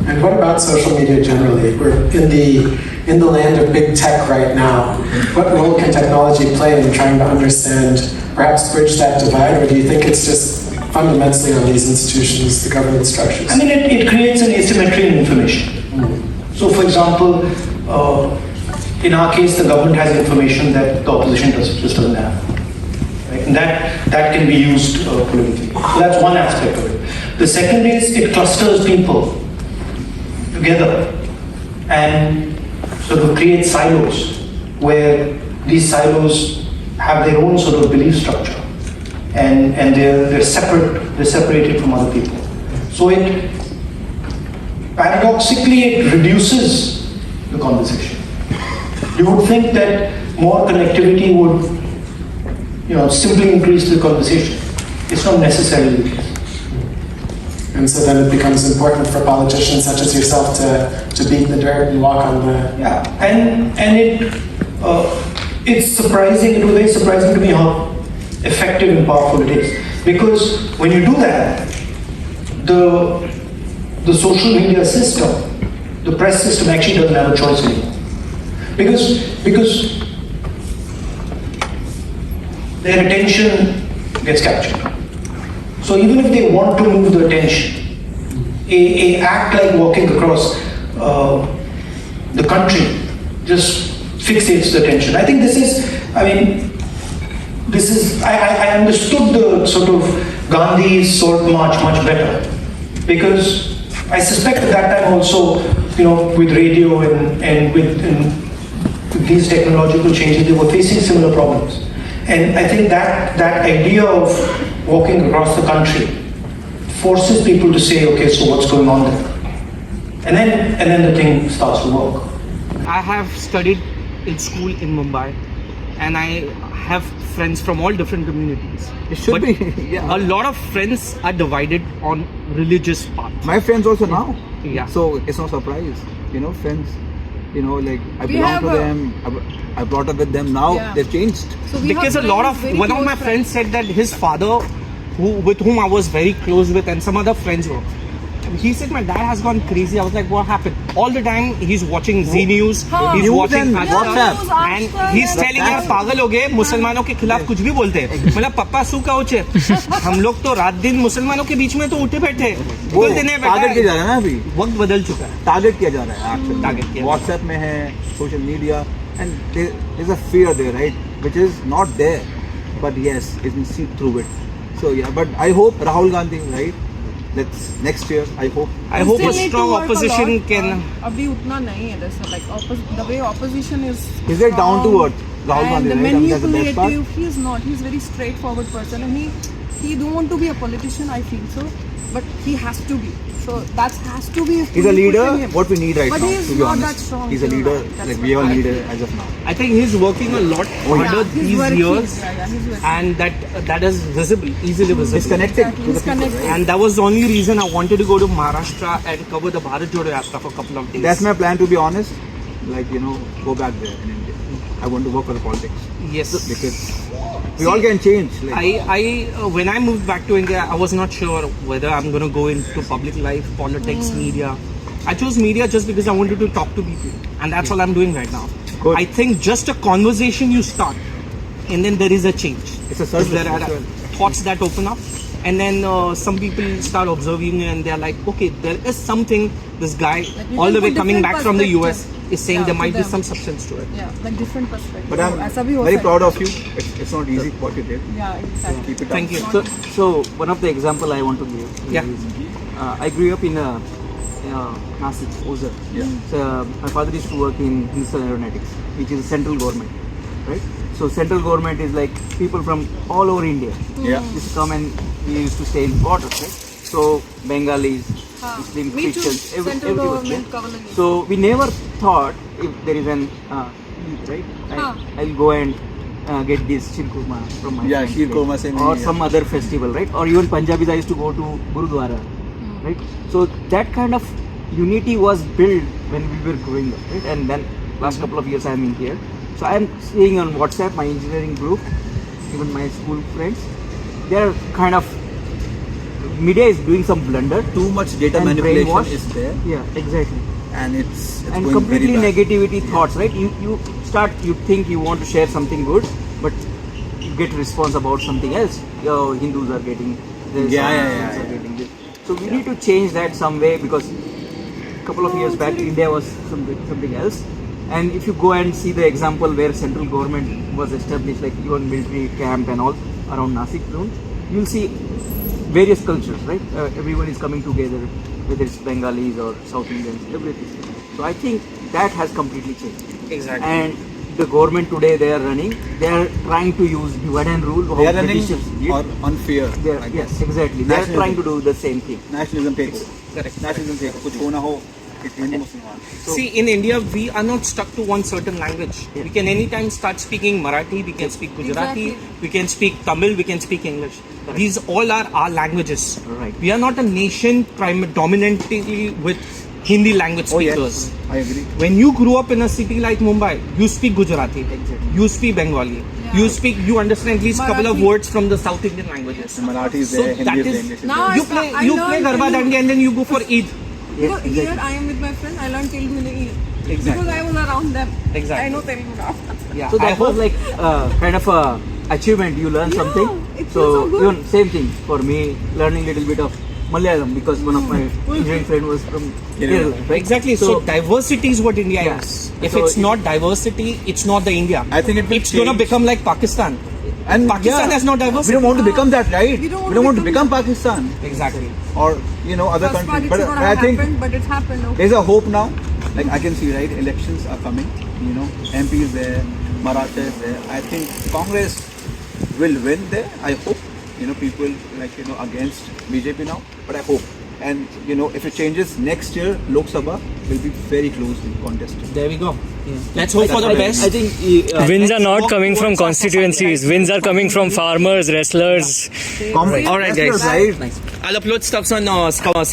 And what about social media generally? We're in the land of big tech right now. What role can technology play in trying to understand, perhaps bridge that divide, or do you think it's just fundamentally on these institutions, the government structures? I mean, it creates an asymmetry in information. So, for example, in our case, the government has information that the opposition just doesn't have. Right? And that can be used politically. So that's one aspect of it. The second is it clusters people together and sort of creates silos where these silos have their own sort of belief structure and they're separated from other people. So it paradoxically it reduces the conversation. You would think that more connectivity would simply increase the conversation. It's not necessarily the case. And so then it becomes important for politicians such as yourself to beat the dirt and walk on the... Yeah, and it's surprising, it was very surprising to me how effective and powerful it is. Because when you do that, the social media system, the press system actually doesn't have a choice anymore. Because their attention gets captured. So even if they want to move the attention, a act like walking across the country just fixates the attention. I think I understood the sort of Gandhi's Sword March much better, because I suspect at that time also, with radio and with these technological changes, they were facing similar problems. And I think that idea of walking across the country forces people to say, okay, so what's going on there? And then the thing starts to work. I have studied in school in Mumbai, and I have friends from all different communities. It should be. Yeah. A lot of friends are divided on religious paths. My friends also now. Yeah. So it's no surprise. Friends, like I belong to them. I brought up with them. Now they've changed. So because one of my friends said that his father, with whom I was very close with, and some other friends were, he said my dad has gone crazy. I was like, what happened? All the time he's watching Z News, he's watching WhatsApp, and he's telling यार पागल हो गए मुसलमानों के खिलाफ कुछ भी बोलते हैं. मतलब पापा सू का उचे हम लोग तो रात दिन मुसलमानों के बीच में तो उठे बैठे बोलते नहीं बेटा. टारगेट किया जा रहा है ना अभी. वक्त बदल चुका है. टारगेट किया जा रहा है. टारगेट किया. WhatsApp में है, social media, and there's a fear there, right, which is not there, but yes, you can see through it. So yeah, but I hope Rahul Gandhi, right? Next year, I hope a strong opposition can. अभी उतना नहीं है जैसा like the way opposition is. Is it down to earth? Rahul Gandhi, and right? manipulative. He is not. He's a very straightforward person, and he don't want to be a politician. I feel so, but he has to be. So that has to be. He's a leader. What we need right but now. But he's to be not honest. that strong. He's a leader. Like we all need as of now. I think he's working a lot harder these years, and that is visible, easily visible. He's connected. Exactly. He's connected. And that was the only reason I wanted to go to Maharashtra and cover the Bharat Jodo Yatra for a couple of days. That's my plan, to be honest. Go back there in India. I want to work for the politics. Yes. Because we all can change. When I moved back to India, I was not sure whether I'm going to go into public life, politics, media. I chose media just because I wanted to talk to people, and that's all I'm doing right now. Good. I think just a conversation you start, and then there is a change. It's a service. There are thoughts that open up, and then some people start observing, and they're like, okay, there is something. This guy, like all the way coming back from the US, is saying there might be some substance to it. Yeah, like different perspectives. But I'm very proud of you. It's not easy what you did. Yeah, exactly. Keep it up. Thank you. So one of the example I want to give Yeah. is I grew up in Nasik, Oza. Yeah. So my father used to work in Hindustan Aeronautics, which is central government, right? So central government is like people from all over India. Yeah. Used to come and we used to stay in quarters, right? So Bengalis, Muslim, Me too. Christians, Central everyone. government colony. So we never thought if there is an right, I'll go and get this Sheer Kurma from my friend, Sheer Kurma same or here. some other festival, right? Or even Punjabis, I used to go to Gurudwara, right? So that kind of unity was built when we were growing up, right? And then last couple of years I'm in here. So I'm seeing on WhatsApp my engineering group, even my school friends, they're kind of media is doing some blunder. Too much data And manipulation brainwash. is there, Yeah, exactly. and it's And going completely very bad. negativity thoughts, right? You think you want to share something good, but you get response about something else. Yo, Hindus are getting this, Yeah, or yeah, Muslims yeah, are yeah. getting this. So we need to change that some way, because couple of years back India was something else. And if you go and see the example where central government was established, like even military camp and all around Nasik zone, you'll see various cultures, right? Everyone is coming together, whether it's Bengalis or South Indians, everything. So I think that has completely changed. Exactly. And the government today they are trying to use divide and rule. They how are running Britishers did. on fear, They are- I yes, guess. exactly. They are Nationalism. trying to do the same thing. Nationalism takes. Correct. Nationalism takes. कुछ हो ना हो, it's Hindu Musliman. See, in India, we are not stuck to one certain language. Yeah. We can anytime start speaking Marathi, we can speak Gujarati, Exactly. we can speak Tamil, we can speak English. These all are our languages. Right. We are not a nation dominantly with Hindi language Oh speakers. yes, I agree. When you grew up in a city like Mumbai, you speak Gujarati, Exactly. you speak Bengali, you understand at least couple of Marathi. words from the South Indian languages. Marathi is So there, that Hindi is is- there, English is Now there. You I play, sta- I you learned play Garba Telugu. Dandi and then you go for Eid. Yeah, Because exactly. here I am with my friend, I learned Telugu in the Eid. Exactly. Because I was around them. Exactly. I know Telugu now. Yeah, So I that was hope- like kind of a achievement. You learn Yeah, something. it So feels so good. even same thing for me, learning little bit of Malayalam, because one of my engineering friend was from Kerala. Right? Exactly. So diversity is what India Yeah. is. If So it's not diversity, it's not the India. I think it will it's gonna change. become like Pakistan. And Pakistan has no diversity. We don't want to become that, right? We don't We don't want to become- become Pakistan Exactly. or other First part countries. it But should not I have think happened, but it's happened. Okay. there's a hope now. Like I can see, right? Elections are coming. MP is there, Maratha is there. I think Congress will win there. I hope. People against BJP now, but I hope. And if it changes next year, Lok Sabha will be very closely contested. There we go. Let's hope for the best. I think Wins are let's not walk coming from towards our constituencies. society. Wins are coming from farmers, wrestlers. All right, guys. Nice. I'll upload stuffs on Scout.